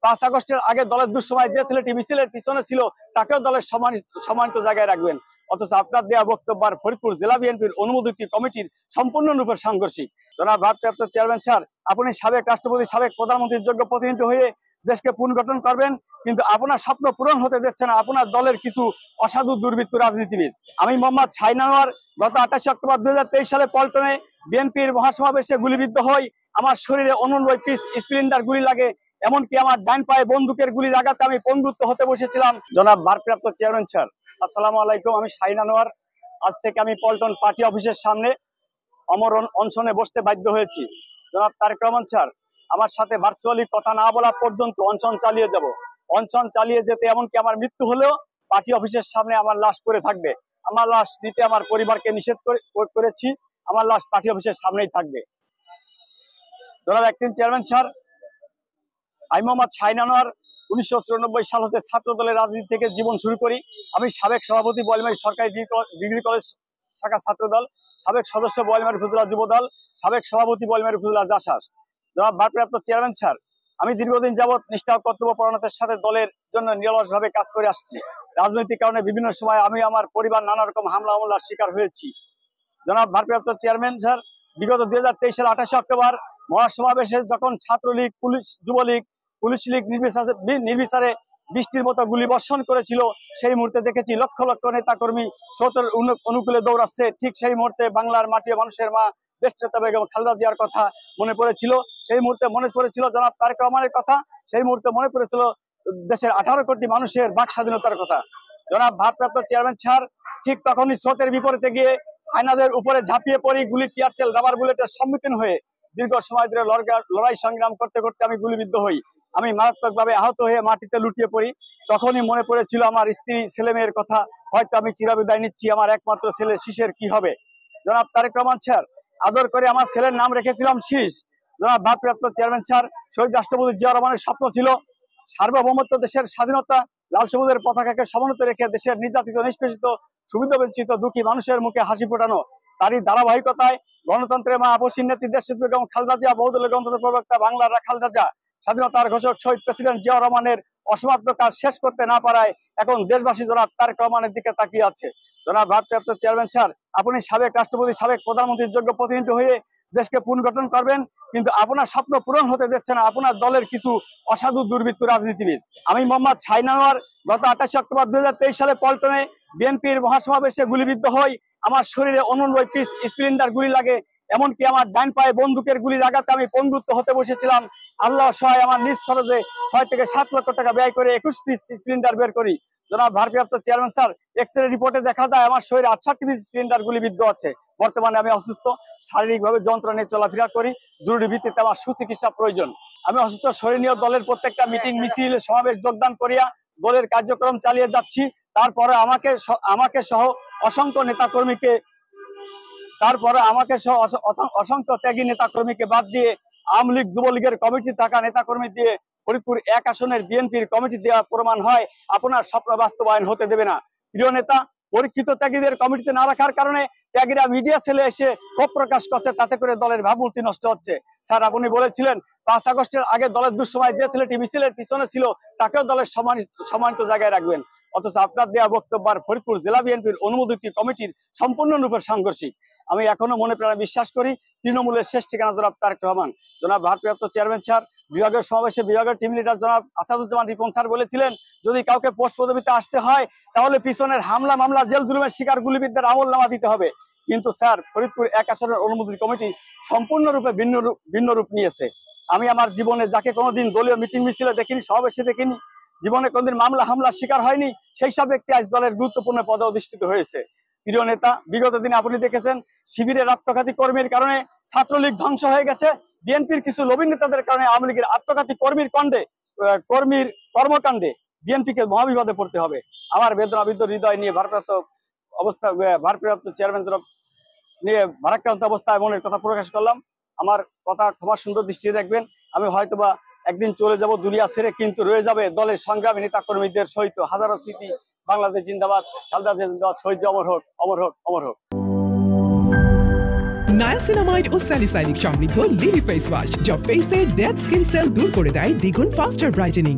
5 আগস্টের আগে দলের দুঃসময় যে ছেলেটি মিছিলের পিছনে ছিল তাকেও দলের সম্মানিত জায়গায় রাখবেন, অথচ আপনার দেওয়া বক্তব্য আর ফরিদপুর জেলা বিএনপির অনুমোদিত কমিটির সম্পূর্ণরূপে সাংঘর্ষিক। জনাব ভারপ্রাপ্ত চেয়ারম্যান স্যার, আপনি সাবেক রাষ্ট্রপতি, সাবেক প্রধানমন্ত্রীর যোগ্য প্রতিনিধি হয়ে দেশকে পুনর্গঠন করবেন, কিন্তু আপনার স্বপ্ন পূরণ হতে দিচ্ছে না আপনার দলের কিছু অসাধু দুর্বৃত্ত রাজনীতিবিদ। আমি মোহাম্মদ শাহীন আনোয়ার গত 28 অক্টোবর 2023 সালে পল্টনে বিএনপির মহাসমাবেশে গুলিবিদ্ধ হই। আমার শরীরে 89 পিস স্প্লিন্টার গুলি লাগে, এমনকি আমার ডান পায়ে বন্দুকের গুলির আঘাতে আমি পঙ্গুত্ব হতে বসেছিলাম। জনাব ভারপ্রাপ্ত চেয়ারম্যান স্যার, আসসালামু আলাইকুম। আমি শাহীন আনোয়ার। আজ থেকে আমি পল্টন পার্টি অফিসের সামনে অমর অনশনে বসতে বাধ্য হয়েছি। জনাব তারেক রহমান স্যার, আমার সাথে ভার্চুয়ালি কথা না বলা পর্যন্ত অনশন চালিয়ে যাব। অনশন চালিয়ে যেতে এমনকি আমার মৃত্যু হলেও পার্টি অফিসের সামনে আমার লাশ পড়ে থাকবে। আমার লাশ নিতে আমার পরিবারকে নিষেধ করেছি। আমার লাশ পার্টি অফিসের সামনেই থাকবে। জনাব অ্যাক্টিং চেয়ারম্যান স্যার, আমি মোহাম্মদ শাহীন আনোয়ার 1994 সাল হতে ছাত্র দলের রাজনীতি থেকে জীবন শুরু করি। আমি সাবেক সভাপতি বোয়ালমারী সরকারি ডিগ্রি কলেজ শাখা ছাত্র দল, সাবেক সদস্য বোয়ালমারী উপজেলা যুব দল, সাবেক সভাপতি বোয়ালমারী উপজেলা জাসাস। জনাব ভারপ্রাপ্ত চেয়ারম্যান স্যার, আমি দীর্ঘদিন যাবৎ নিষ্ঠা ও কর্তব্যপরায়ণতার সাথে দলের জন্য নিরলসভাবে কাজ করে আসছি। রাজনৈতিক কারণে বিভিন্ন সময় আমি আমার পরিবার নানা রকম হামলার শিকার হয়েছি। জনাব ভারপ্রাপ্ত চেয়ারম্যান স্যার, বিগত 2023 সালের 28 অক্টোবর মহাসমাবেশে যখন ছাত্রলীগ, পুলিশ, যুবলীগ, পুলিশ লীগ নির্বিচারে বৃষ্টির মতো গুলি বর্ষণ করেছিল, সেই মুহূর্তে দেখেছি লক্ষ লক্ষ নেতা কর্মী স্রোতের অনুকূলে দৌড়াচ্ছে। ঠিক সেই মুহূর্তে বাংলার মাটি ও মানুষের মা দেশনেতা বেগম খালেদা জিয়ার কথা মনে পড়েছিল। সেই মুহূর্তে মনে পড়েছিল জনাব তারেক রহমানের কথা। সেই মুহূর্তে মনে পড়েছিল দেশের 18 কোটি মানুষের বাক স্বাধীনতার কথা। জনাব ভারপ্রাপ্ত চেয়ারম্যান স্যার, ঠিক তখনই স্রোতের বিপরীতে গিয়ে হায়নাদের উপরে ঝাঁপিয়ে পড়ি, গুলি, টিয়ারশেল, রাবার বুলেটের সম্মুখীন হয়ে দীর্ঘ সময় ধরে লড়াই সংগ্রাম করতে করতে আমি গুলিবিদ্ধ হই। আমি মারাত্মকভাবে আহত হয়ে মাটিতে লুটিয়ে পড়ি। তখনই মনে পড়েছিল আমার স্ত্রী, ছেলে মেয়ের কথা। হয়তো আমি চিরবিদায় নিচ্ছি, আমার একমাত্র ছেলে শীষের কি হবে। জনাব তারেক রহমান স্যার, আদর করে আমার ছেলের নাম রেখেছিলাম শীষ। জনাব ভারপ্রাপ্ত চেয়ারম্যান স্যার, শহীদ রাষ্ট্রপতি জিয়া রহমানের স্বপ্ন ছিল সার্বভৌমত্ব, দেশের স্বাধীনতা, লাল সবুজের পতাকাকে সমুন্নত রেখে দেশের নির্যাতিত, নিষ্পেষিত, সুবিধা বঞ্চিত দুঃখী মানুষের মুখে হাসি ফোটানো। তারই ধারাবাহিকতায় গণতন্ত্রের মা আপসীর নেত্রী দেশনেত্রী বেগম খালেদা জিয়া, বহুদলীয় গণতন্ত্র প্রবক্তা বাংলার রাখাল রাজা, স্বাধীনতার ঘোষক শহীদ প্রেসিডেন্ট জিয়া রহমানের অসমাপ্ত কাজ শেষ করতে না পারায় এখন দেশবাসী জনাব তারেক রহমানের দিকে তাকিয়ে আছে। জনাব ভারপ্রাপ্ত চেয়ারম্যান স্যার, আপনি সাবেক রাষ্ট্রপতি, সাবেক প্রধানমন্ত্রীর যোগ্য প্রতিনিধি হয়ে দেশকে পুনর্গঠন করবেন, কিন্তু আপনার স্বপ্ন পূরণ হতে দিচ্ছে না আপনার দলের কিছু অসাধু দুর্বৃত্ত রাজনীতিবিদ। আমি মোহাম্মদ শাহীন আনোয়ার গত 28 অক্টোবর 2023 সালে পল্টনে বিএনপির মহাসমাবেশে গুলিবিদ্ধ হই। আমার শরীরে 89 পিস স্প্লিন্টার গুলি লাগে, এমনকি আমার ডান পায়ে বন্দুকের গুলির আঘাতে আমি পঙ্গুত্ব হতে বসেছিলাম। আল্লাহ সহায় আমার নিজ খরচে 6 থেকে 7 লক্ষ টাকা ব্যয় করে 21 পিস স্প্লিন্টার বের করি। জনাব ভারপ্রাপ্ত চেয়ারম্যান স্যার, এক্সরে রিপোর্টে দেখা যায় আমার শরীরে 68 পিস স্প্লিন্টার গুলিবিদ্ধ আছে। বর্তমানে আমি অসুস্থ, শারীরিকভাবে যন্ত্রণা নিয়ে চলাফেরা করি। জরুরি ভিত্তিতে আমার সুচিকিৎসা প্রয়োজন। আমি অসুস্থ শরীর নিয়ে দলের প্রত্যেকটা মিটিং, মিছিল, সমাবেশ যোগদান করিয়া দলের কার্যক্রম চালিয়ে যাচ্ছি। তারপরে আমাকে সহ অসংখ্য ত্যাগী নেতা কর্মীকে বাদ দিয়ে আওয়ামী লীগ, যুবলীগের কমিটি থাকা নেতা কর্মী দিয়ে ফরিদপুর 1 আসনের বিএনপির কমিটি দেওয়া প্রমাণ হয় আপনার স্বপ্ন বাস্তবায়ন হতে দেবে না। প্রিয় নেতা, পরীক্ষিত ত্যাগীদের কমিটিতে না রাখার কারণে ত্যাগীরা মিডিয়া সেলে এসে ক্ষোভ প্রকাশ করছে, তাতে করে দলের ভাবমূর্তি নষ্ট হচ্ছে। স্যার, আপনি বলেছিলেন 5 আগস্টের আগে দলের দুঃসময় যে ছেলেটি মিছিলের পিছনে ছিল তাকেও দলের সম্মানিত জায়গায় রাখবেন, অথচ আপনার দেওয়া বক্তব্য আর ফরিদপুর জেলা বিএনপির অনুমোদিত কমিটির সম্পূর্ণরূপে সাংঘর্ষিক। আমি এখনো মনে প্রাণে বিশ্বাস করি তৃণমূলের শেষ ঠিকানা জনাব তারেক রহমান। জনাব ভারপ্রাপ্ত চেয়ারম্যান স্যার, বিভাগের সমাবেশে বিভাগের টিম লিডার জনাব আসাদুজ্জামান রিপন স্যার বলেছিলেন যদি কাউকে পোস্ট পদবিতে আসতে হয় তাহলে পিছনের হামলা, মামলা, জেল জুলুমের শিকার গুলিবিদ্যার আমলনামা দিতে হবে। কিন্তু স্যার, ফরিদপুর 1 আসনের অনুমোদিত কমিটি সম্পূর্ণরূপে ভিন্ন রূপ নিয়েছে। আমি আমার জীবনে যাকে কোনোদিন দলীয় মিটিং মিছিলে দেখিনি, সমাবেশে দেখিনি, জীবনে কোনদিন মামলা হামলার শিকার হয়নি, সেই সব ব্যক্তি আজ দলের গুরুত্বপূর্ণ পদে অধিষ্ঠিত হয়েছে। প্রিয় নেতা, বিগত দিনে আপনি দেখেছেন শিবিরের আত্মঘাতী কর্মীর কারণে ছাত্রলীগ ধ্বংস হয়ে গেছে। বিএনপির কিছু লোভী নেতাদের কারণে আওয়ামী লীগের আত্মঘাতী কর্মীর কর্মকাণ্ডে বিএনপিকে মহাবিপদে পড়তে হবে। আমার বেদনাবিদ্ধ হৃদয় নিয়ে ভারপ্রাপ্ত চেয়ারম্যান নিয়ে ভারাক্রান্ত অবস্থায় মনের কথা প্রকাশ করলাম। আমার কথা ক্ষমা সুন্দর দৃষ্টিতে দেখবেন। আমি হয়তোবা একদিন চলে যাব দুনিয়া ছেড়ে, কিন্তু রয়ে যাবে দলের সংগ্রামী নেতা কর্মীদের সহিত হাজারো স্মৃতি। বাংলাদেশ জিন্দাবাদ, খালেদা জিয়া জিন্দাবাদ, শহীদ অমর হোক, অমর হোক, অমর হোক। নায়াসিনামাইড ও স্যালিসাইলিক সমৃদ্ধ লিলি ফেস ওয়াশ, যা ফেসের ডেড স্কিন সেল দূর করে দেয় দ্বিগুণ ফাস্টার ব্রাইটেনিং।